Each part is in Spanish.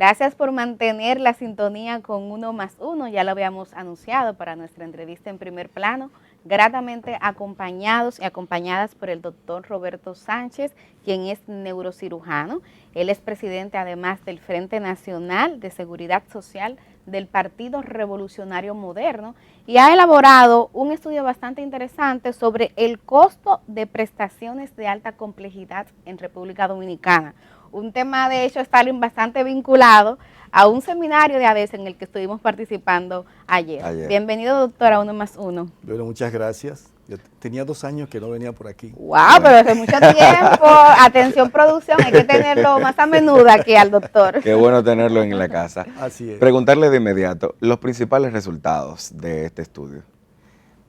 Gracias por mantener la sintonía con Uno más Uno, ya lo habíamos anunciado para nuestra entrevista en primer plano, gratamente acompañados y acompañadas por el doctor Roberto Sánchez, quien es neurocirujano. Él es presidente además del Frente Nacional de Seguridad Social del Partido Revolucionario Moderno y ha elaborado un estudio bastante interesante sobre el costo de prestaciones de alta complejidad en República Dominicana. Un tema, de hecho, está bastante vinculado a un seminario de ADES en el que estuvimos participando ayer. Bienvenido, doctor, a Uno más Uno. Bueno, muchas gracias. Yo tenía 2 años que no venía por aquí. ¡Wow! Pero hace mucho tiempo. Atención, producción, hay que tenerlo más a menudo aquí al doctor. Qué bueno tenerlo en la casa. Así es. Preguntarle de inmediato los principales resultados de este estudio.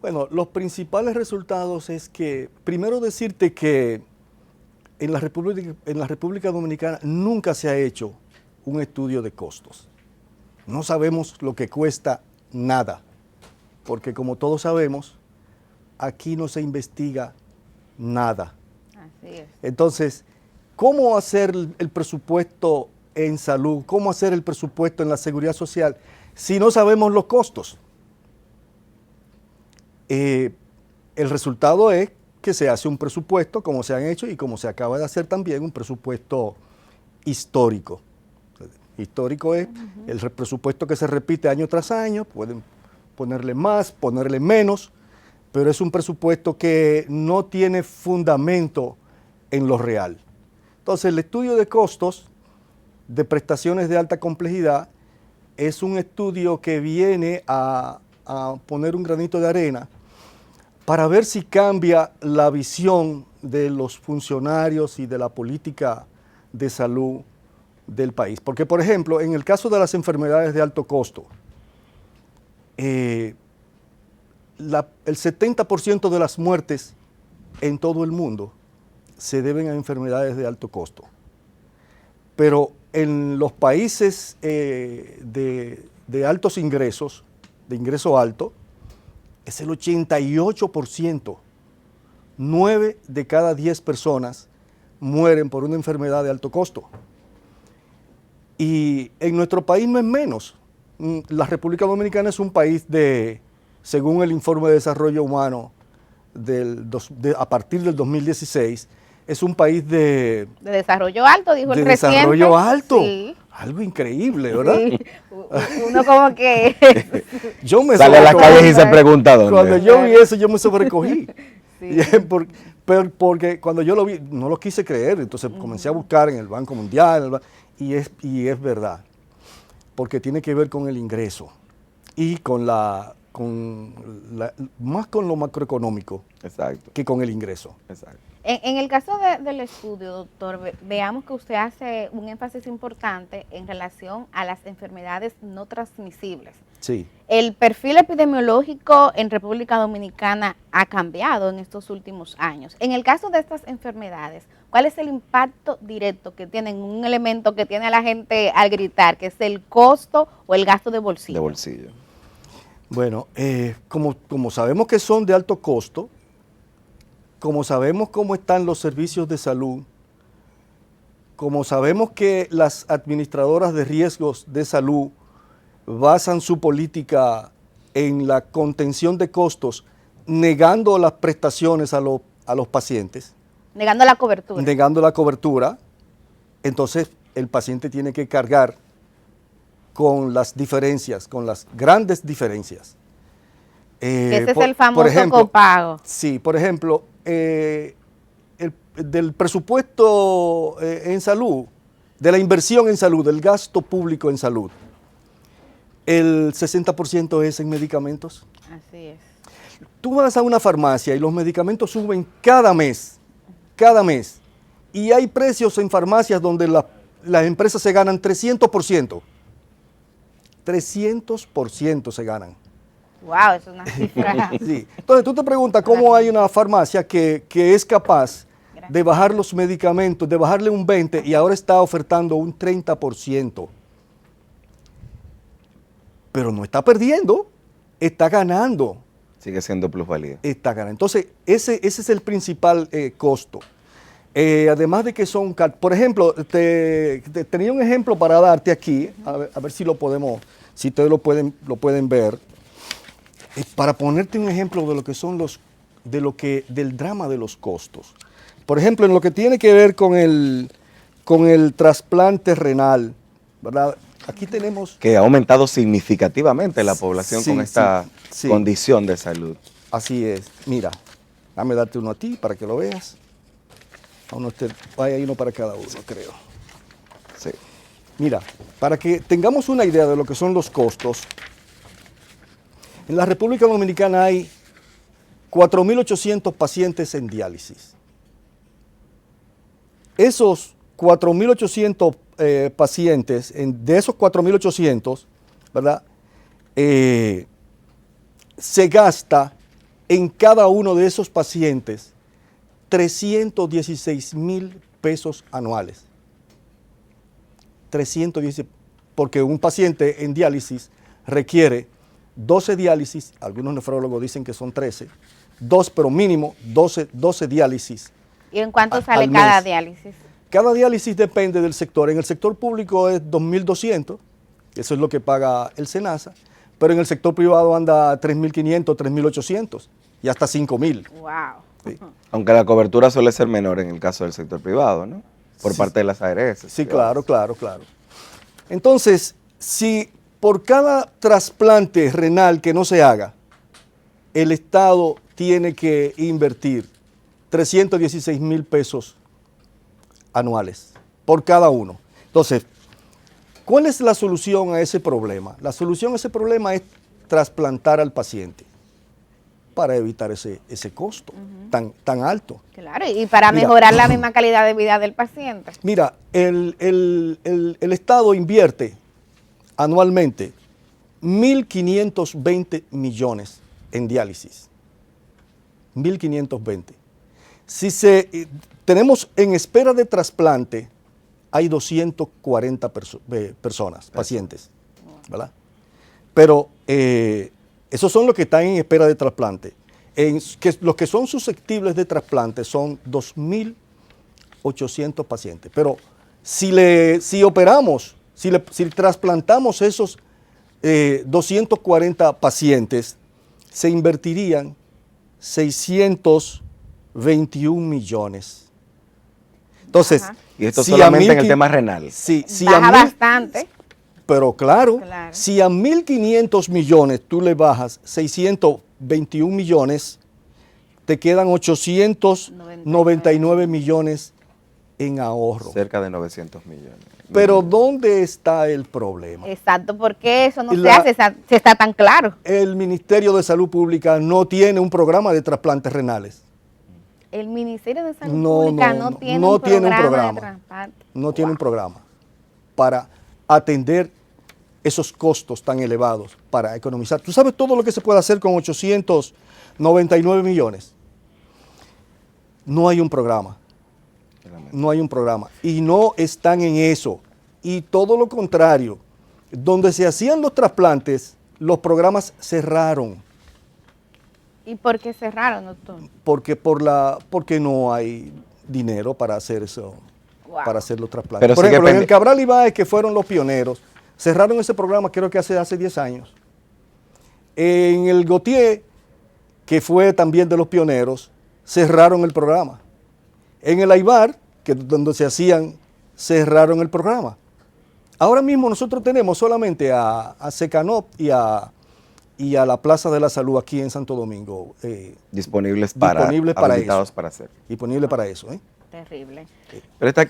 Bueno, los principales resultados es que, primero decirte que en la República Dominicana nunca se ha hecho un estudio de costos. No sabemos lo que cuesta nada, porque como todos sabemos, aquí no se investiga nada. Así es. Entonces, ¿cómo hacer el presupuesto en salud? ¿Cómo hacer el presupuesto en la seguridad social si no sabemos los costos? El resultado es que se hace un presupuesto, como se han hecho y como se acaba de hacer también, un presupuesto histórico. Histórico es el presupuesto que se repite año tras año, pueden ponerle más, ponerle menos, pero es un presupuesto que no tiene fundamento en lo real. Entonces, el estudio de costos de prestaciones de alta complejidad es un estudio que viene a poner un granito de arena para ver si cambia la visión de los funcionarios y de la política de salud del país. Porque, por ejemplo, en el caso de las enfermedades de alto costo, el 70% de las muertes en todo el mundo se deben a enfermedades de alto costo. Pero en los países de altos ingresos, de ingreso alto, es el 88%. 9 de cada 10 personas mueren por una enfermedad de alto costo. Y en nuestro país no es menos. La República Dominicana es un país según el Informe de Desarrollo Humano a partir del 2016, es un país de desarrollo alto, dijo el reciente. De desarrollo alto. Sí. Algo increíble, ¿verdad? Sí. Uno como que... Yo me sale a las calles y se pregunta dónde. Cuando yo vi eso, yo me sobrecogí. Sí. Porque cuando yo lo vi, no lo quise creer. Entonces comencé a buscar en el Banco Mundial, y es verdad. Porque tiene que ver con el ingreso y más con lo macroeconómico. Exacto. Que con el ingreso. Exacto. En el caso del estudio, doctor, veamos que usted hace un énfasis importante en relación a las enfermedades no transmisibles. Sí. El perfil epidemiológico en República Dominicana ha cambiado en estos últimos años. En el caso de estas enfermedades, ¿cuál es el impacto directo que tienen, un elemento que tiene a la gente al gritar, que es el costo o el gasto de bolsillo? De bolsillo. Bueno, como sabemos que son de alto costo, como sabemos cómo están los servicios de salud, como sabemos que las administradoras de riesgos de salud basan su política en la contención de costos, negando las prestaciones a los pacientes. Negando la cobertura. Negando la cobertura, entonces el paciente tiene que cargar con las diferencias, con las grandes diferencias. Ese es el famoso copago. Sí, por ejemplo, del presupuesto en salud, de la inversión en salud, del gasto público en salud, el 60% es en medicamentos. Así es. Tú vas a una farmacia y los medicamentos suben cada mes, y hay precios en farmacias donde las empresas se ganan 300%. 300% se ganan. Wow, es una cifra. Sí. Entonces tú te preguntas cómo hay una farmacia que es capaz de bajar los medicamentos, de bajarle un 20% y ahora está ofertando un 30%. Pero no está perdiendo, está ganando. Sigue siendo plusvalía. Está ganando. Entonces ese es el principal costo. Además de que son, por ejemplo, tenía un ejemplo para darte aquí, a ver si lo podemos, si ustedes lo pueden ver, para ponerte un ejemplo de lo que son del drama de los costos. Por ejemplo, en lo que tiene que ver con el trasplante renal, ¿verdad? Aquí tenemos... Que ha aumentado significativamente la población Sí, con esta sí. condición de salud. Así es. Mira, dame darte uno a ti para que lo veas. Hay uno para cada uno, creo. Sí. Mira, para que tengamos una idea de lo que son los costos, en la República Dominicana hay 4.800 pacientes en diálisis. Esos 4.800 pacientes, de esos 4.800, ¿verdad? Se gasta en cada uno de esos pacientes 316,000 pesos anuales. 316, porque un paciente en diálisis requiere 12 diálisis, algunos nefrólogos dicen que son 13, pero mínimo 12 diálisis. ¿Y en cuánto sale al cada mes. diálisis? Cada diálisis depende del sector. En el sector público es 2.200, eso es lo que paga el SENASA, pero en el sector privado anda 3.500, 3.800 y hasta 5.000. Wow. Sí. Aunque la cobertura suele ser menor en el caso del sector privado, ¿no? Por Sí. parte de las ARS. Sí, privadas. claro. Entonces, si por cada trasplante renal que no se haga, el Estado tiene que invertir 316,000 pesos anuales por cada uno. Entonces, ¿cuál es la solución a ese problema? La solución a ese problema es trasplantar al paciente para evitar ese costo tan alto. Claro, y para Mira, mejorar la misma calidad de vida del paciente. Mira, el Estado invierte anualmente 1.520 millones en diálisis. 1.520. Tenemos en espera de trasplante, hay 240 personas, pacientes, ¿verdad? Pero esos son los que están en espera de trasplante. Los que son susceptibles de trasplante son 2.800 pacientes. Pero si operamos, si trasplantamos esos 240 pacientes, se invertirían 621 millones. Entonces, Ajá. Y esto si solamente en el 1.500 tema renal. si Baja bastante. Pero claro, Claro. si a 1.500 millones tú le bajas 621 millones, te quedan 899 millones en ahorro. Cerca de 900 millones. Pero ¿dónde está el problema? Exacto, porque eso no Y se hace, se está tan claro. El Ministerio de Salud Pública no tiene un programa de trasplantes renales. El Ministerio de Salud No, Pública no, no tiene no un tiene un programa de programa. trasplante. No tiene Wow. un programa para atender esos costos tan elevados, para economizar. ¿Tú sabes todo lo que se puede hacer con 899 millones? No hay un programa. No hay un programa. Y no están en eso. Y todo lo contrario. Donde se hacían los trasplantes, los programas cerraron. ¿Y por qué cerraron, doctor? Porque no hay dinero para hacer eso, Wow. para hacer los trasplantes. Pero Por sigue ejemplo, en el pendi- Cabral Ibáez, que fueron los pioneros, cerraron ese programa creo que hace 10 años. En el Gautier, que fue también de los pioneros, cerraron el programa. En el Aibar, que donde se hacían, cerraron el programa. Ahora mismo nosotros tenemos solamente a Secanop y a la Plaza de la Salud aquí en Santo Domingo Disponibles Disponibles para habilitados eso. para hacer. disponible para eso. Terrible. Pero esta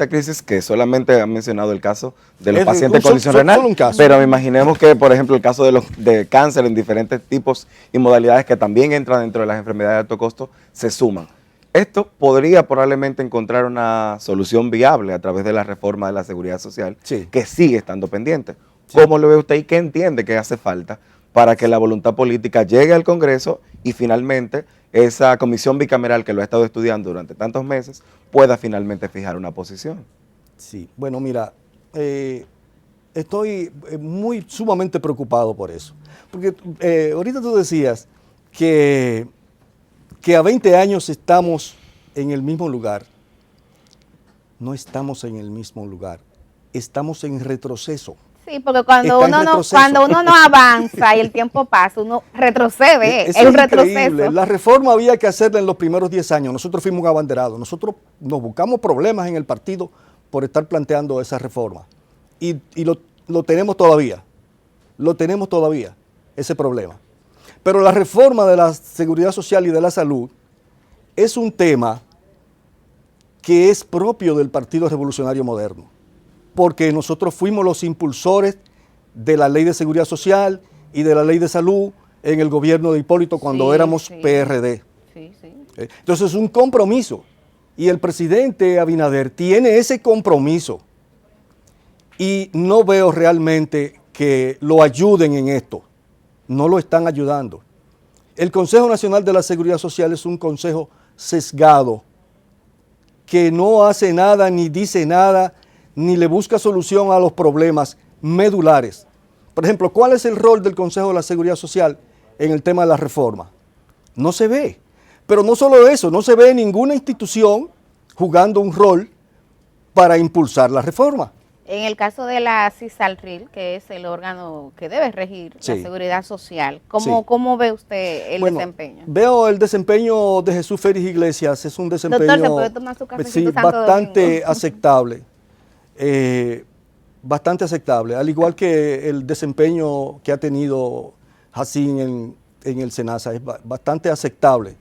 crisis que solamente han mencionado el caso de los Es pacientes un- con condición solo renal, un caso. pero imaginemos que, por ejemplo, el caso de cáncer en diferentes tipos y modalidades que también entran dentro de las enfermedades de alto costo, se suman. Esto podría probablemente encontrar una solución viable a través de la reforma de la seguridad social, Sí. que sigue estando pendiente. ¿Cómo lo ve usted y qué entiende que hace falta para que la voluntad política llegue al Congreso y finalmente esa comisión bicameral que lo ha estado estudiando durante tantos meses pueda finalmente fijar una posición? Sí, bueno, mira, estoy sumamente preocupado por eso. Porque ahorita tú decías que a 20 años estamos en el mismo lugar. No estamos en el mismo lugar, estamos en retroceso. Sí, porque cuando uno no avanza y el tiempo pasa, uno retrocede, es un retroceso. La reforma había que hacerla en los primeros 10 años, nosotros fuimos abanderados, nosotros nos buscamos problemas en el partido por estar planteando esa reforma. Y lo tenemos todavía, ese problema. Pero la reforma de la seguridad social y de la salud es un tema que es propio del Partido Revolucionario Moderno, porque nosotros fuimos los impulsores de la Ley de Seguridad Social y de la Ley de Salud en el gobierno de Hipólito cuando éramos PRD. Entonces es un compromiso, y el presidente Abinader tiene ese compromiso, y no veo realmente que lo ayuden en esto, no lo están ayudando. El Consejo Nacional de la Seguridad Social es un consejo sesgado, que no hace nada, ni dice nada, ni le busca solución a los problemas medulares. Por ejemplo, ¿cuál es el rol del Consejo de la Seguridad Social en el tema de la reforma? No se ve. Pero no solo eso, no se ve ninguna institución jugando un rol para impulsar la reforma. En el caso de la CISALRIL, que es el órgano que debe regir la seguridad social, ¿cómo ve usted el desempeño? Veo el desempeño de Jesús Félix Iglesias, es un desempeño Doctor, ¿se puede tomar su cafecito bastante aceptable. Bastante aceptable, al igual que el desempeño que ha tenido Jacín en el SENASA, es bastante aceptable,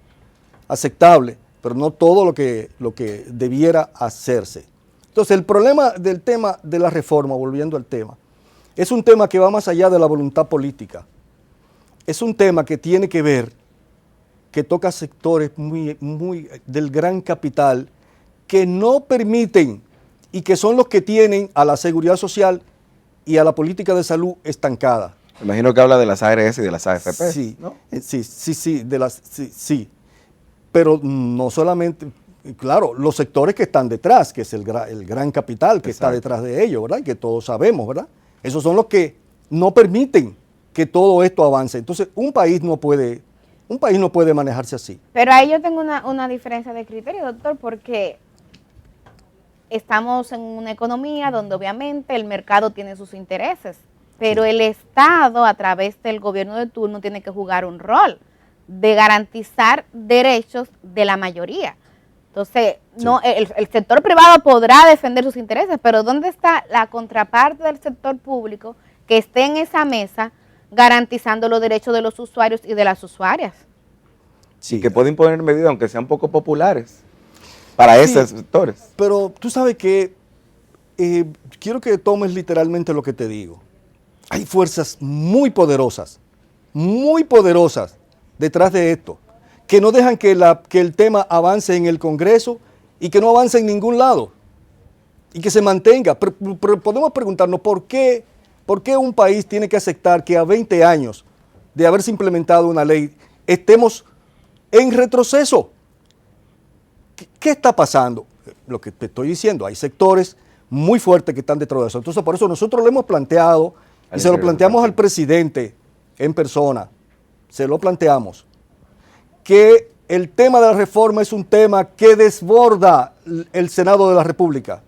pero no todo lo que debiera hacerse. Entonces, el problema del tema de la reforma, volviendo al tema, es un tema que va más allá de la voluntad política. Es un tema que tiene que ver, que toca sectores muy del gran capital que no permiten y que son los que tienen a la seguridad social y a la política de salud estancada. Imagino que habla de las ARS y de las AFP. Sí, ¿no? Sí. Pero no solamente, claro, los sectores que están detrás, que es el gran capital que está detrás de ellos, ¿verdad? Que todos sabemos, ¿verdad? Esos son los que no permiten que todo esto avance. Entonces, un país no puede manejarse así. Pero ahí yo tengo una diferencia de criterio, doctor, porque estamos en una economía donde obviamente el mercado tiene sus intereses, pero el Estado, a través del gobierno de turno, tiene que jugar un rol de garantizar derechos de la mayoría. Entonces, el sector privado podrá defender sus intereses, pero ¿dónde está la contraparte del sector público que esté en esa mesa garantizando los derechos de los usuarios y de las usuarias? Sí, que puede imponer medidas, aunque sean poco populares, para esos sectores. Pero tú sabes que quiero que tomes literalmente lo que te digo. Hay fuerzas muy poderosas detrás de esto, que no dejan que el tema avance en el Congreso y que no avance en ningún lado y que se mantenga. Pero podemos preguntarnos ¿por qué un país tiene que aceptar que a 20 años de haberse implementado una ley estemos en retroceso? ¿Qué está pasando? Lo que te estoy diciendo, hay sectores muy fuertes que están detrás de eso. Entonces, por eso nosotros lo hemos planteado y se lo planteamos al presidente en persona. Se lo planteamos, que el tema de la reforma es un tema que desborda el Senado de la República.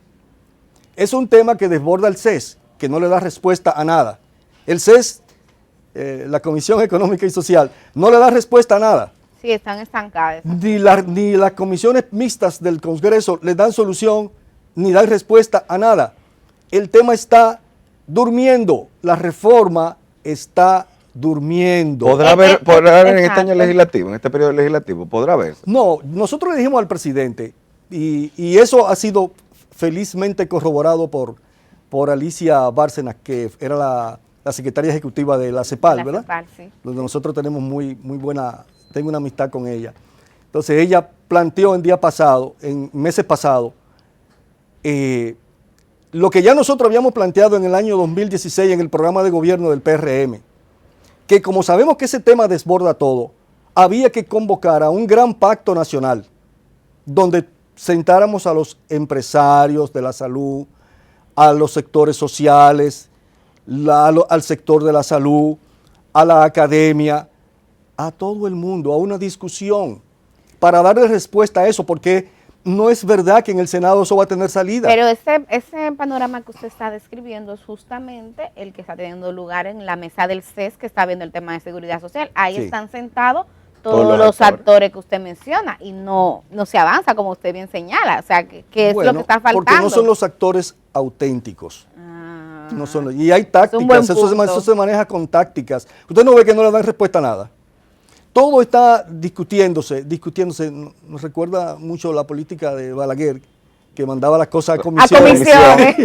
Es un tema que desborda el CES, que no le da respuesta a nada. El CES, la Comisión Económica y Social, no le da respuesta a nada. Sí, están estancadas. Ni las comisiones mixtas del Congreso le dan solución, ni dan respuesta a nada. El tema está durmiendo, la reforma está durmiendo. ¿Podrá haber en este año legislativo, en este periodo legislativo? ¿Podrá haber? No, nosotros le dijimos al presidente, y eso ha sido felizmente corroborado por Alicia Bárcenas, que era la secretaria ejecutiva de la CEPAL, ¿verdad? CEPAL, sí. Donde nosotros tenemos muy buena, tengo una amistad con ella. Entonces ella planteó en meses pasados, lo que ya nosotros habíamos planteado en el año 2016 en el programa de gobierno del PRM, que como sabemos que ese tema desborda todo, había que convocar a un gran pacto nacional donde sentáramos a los empresarios de la salud, a los sectores sociales, al sector de la salud, a la academia, a todo el mundo, a una discusión para darle respuesta a eso, porque no es verdad que en el Senado eso va a tener salida. Pero ese panorama que usted está describiendo es justamente el que está teniendo lugar en la mesa del CES, que está viendo el tema de seguridad social. Ahí Sí. están sentados todos los actores que usted menciona y no se avanza, como usted bien señala. O sea, ¿qué es lo que está faltando? Porque no son los actores auténticos. Ah, No son, y hay es un tácticas, buen eso punto. se maneja con tácticas. Usted no ve que no le dan respuesta a nada. Todo está discutiéndose. Nos recuerda mucho la política de Balaguer, que mandaba las cosas a A comisiones. comisiones.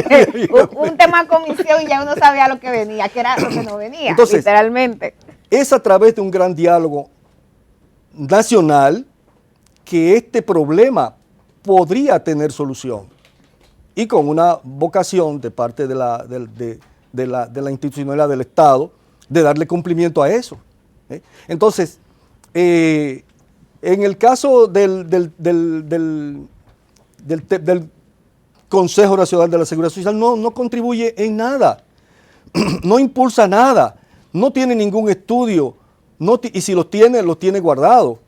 un tema a comisión y ya uno sabía lo que venía, que era lo que no venía, Entonces, literalmente. Es a través de un gran diálogo nacional que este problema podría tener solución, y con una vocación de parte de la institucionalidad del Estado de darle cumplimiento a eso. Entonces, en el caso del Consejo Nacional de la Seguridad Social, no contribuye en nada, no impulsa nada, no tiene ningún estudio, y si los tiene guardado.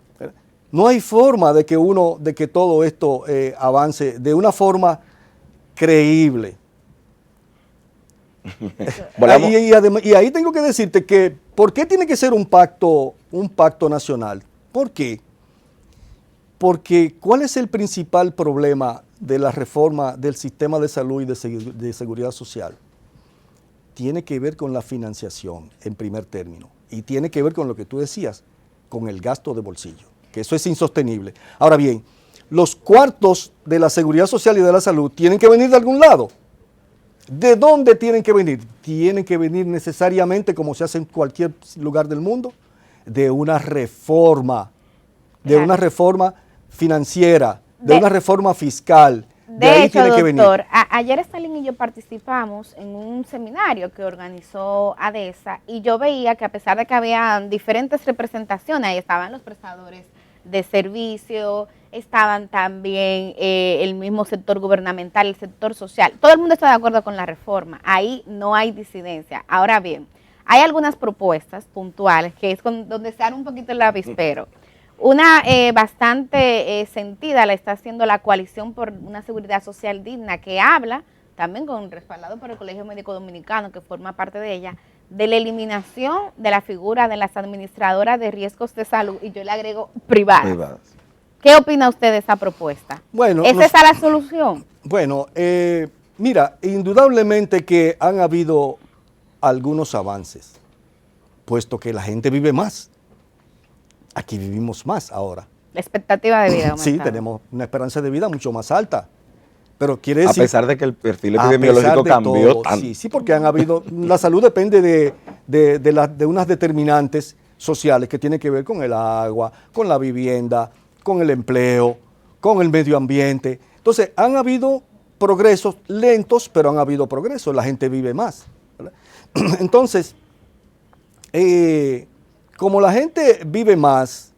No hay forma de que todo esto avance de una forma creíble. Y ahí tengo que decirte que, ¿por qué tiene que ser un pacto nacional? ¿Por qué? Porque ¿cuál es el principal problema de la reforma del sistema de salud y de seguridad social? Tiene que ver con la financiación, en primer término, y tiene que ver con lo que tú decías, con el gasto de bolsillo, que eso es insostenible. Ahora bien, los cuartos de la seguridad social y de la salud tienen que venir de algún lado. ¿De dónde tienen que venir? Tienen que venir necesariamente, como se hace en cualquier lugar del mundo, de una reforma, una reforma financiera, de una reforma fiscal. De ahí hecho, tiene que venir. doctor, ayer Stalin y yo participamos en un seminario que organizó ADESA y yo veía que a pesar de que había diferentes representaciones, ahí estaban los prestadores de servicio, estaban también el mismo sector gubernamental, el sector social. Todo el mundo está de acuerdo con la reforma, ahí no hay disidencia. Ahora bien, hay algunas propuestas puntuales que es donde se dan un poquito el avispero. Una bastante sentida la está haciendo la Coalición por una Seguridad Social Digna, que habla, también respaldado por el Colegio Médico Dominicano, que forma parte de ella, de la eliminación de la figura de las administradoras de riesgos de salud, y yo le agrego privadas. ¿Qué opina usted de esa propuesta? Bueno, ¿Es esa la solución? Bueno, mira, indudablemente que han habido algunos avances, puesto que la gente vive más. Aquí vivimos más ahora. La expectativa de vida aumentado. Sí, tenemos una esperanza de vida mucho más alta. Pero quiere decir, a pesar de que el perfil epidemiológico cambió tanto. Sí, porque han habido, la salud depende de unas determinantes sociales que tienen que ver con el agua, con la vivienda, con el empleo, con el medio ambiente. Entonces, han habido progresos lentos, pero han habido progresos. La gente vive más, ¿verdad? Entonces, como la gente vive más,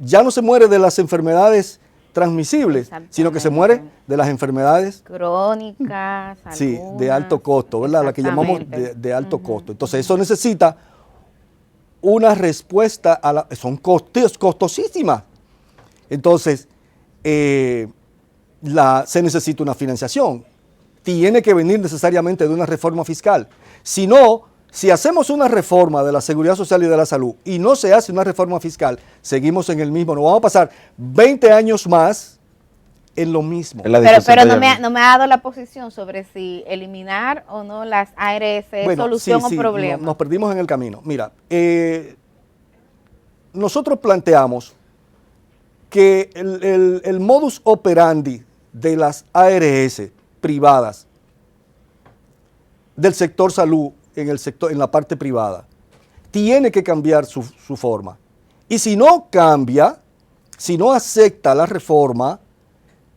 ya no se muere de las enfermedades transmisibles, sino que se muere de las enfermedades crónicas, sí, de alto costo, ¿verdad? La que llamamos de alto costo. Entonces, eso necesita una respuesta son costosísimas. Entonces, se necesita una financiación. Tiene que venir necesariamente de una reforma fiscal. Si no, si hacemos una reforma de la seguridad social y de la salud y no se hace una reforma fiscal, seguimos en el mismo. Nos vamos a pasar 20 años más en lo mismo. Pero no me ha dado la posición sobre si eliminar o no las ARS es solución o problema. Nos perdimos en el camino. Mira, nosotros planteamos que el modus operandi de las ARS privadas del sector salud en la parte privada tiene que cambiar su forma. Y si no cambia, si no acepta la reforma,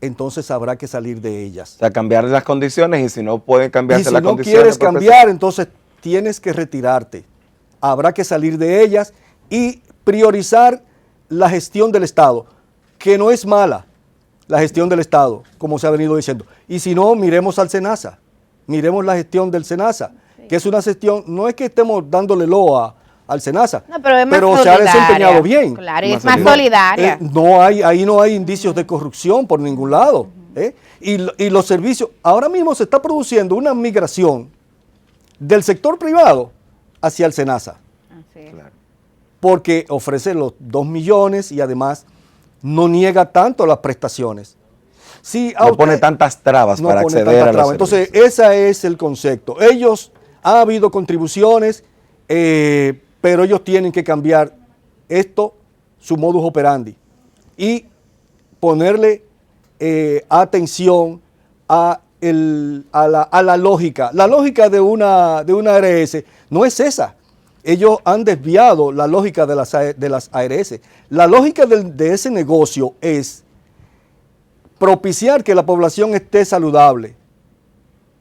entonces habrá que salir de ellas. O sea, cambiar las condiciones, y si no pueden cambiarse las condiciones. Y si no quieres cambiar, entonces tienes que retirarte. Habrá que salir de ellas y priorizar la gestión del Estado, que no es mala la gestión del Estado, como se ha venido diciendo. Y si no, miremos al SENASA, miremos la gestión del SENASA, que es una gestión, no es que estemos dándole loa al SENASA. No, pero es más se ha solidaria, desempeñado bien. Claro, y es más solidaria. Ahí no hay indicios de corrupción por ningún lado. Y los servicios, ahora mismo se está produciendo una migración del sector privado hacia el SENASA. Así es. Claro. Porque ofrece los 2 millones y además no niega tanto las prestaciones. Si no pone tantas trabas para acceder a los servicios. Entonces, ese es el concepto. Ha habido contribuciones, pero ellos tienen que cambiar esto, su modus operandi, y ponerle atención a la lógica. La lógica de una ARS no es esa. Ellos han desviado la lógica de las ARS. La lógica de ese negocio es propiciar que la población esté saludable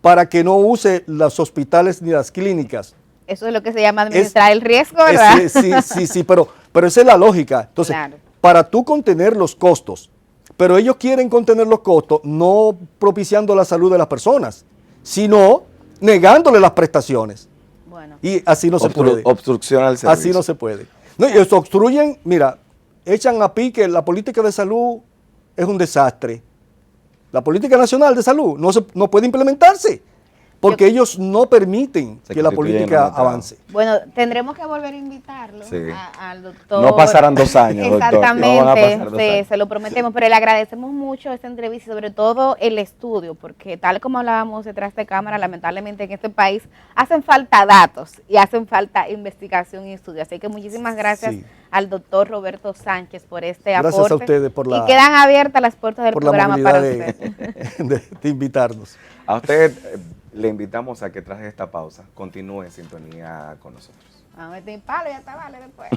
para que no use los hospitales ni las clínicas. Eso es lo que se llama administrar el riesgo, ¿verdad? Sí, pero esa es la lógica. Entonces, claro, para tú contener los costos, pero ellos quieren contener los costos no propiciando la salud de las personas, sino negándole las prestaciones. Bueno. Y así no se puede. Obstrucción al servicio. Así no se puede. No, y ellos obstruyen, mira, echan a pique, la política de salud es un desastre. La política nacional de salud no puede implementarse porque ellos no permiten que la política avance. Bueno, tendremos que volver a invitarlo al doctor. No pasarán 2 años, exactamente, doctor. No se lo prometemos, pero le agradecemos mucho esta entrevista y sobre todo el estudio, porque tal como hablábamos detrás de cámara, lamentablemente en este país hacen falta datos y hacen falta investigación y estudio. Así que muchísimas gracias al doctor Roberto Sánchez por este aporte. Gracias a ustedes por y quedan abiertas las puertas del programa para usted. De invitarnos. A usted le invitamos a que tras esta pausa continúe en sintonía con nosotros. Vamos a meter palo y ya está, vale después.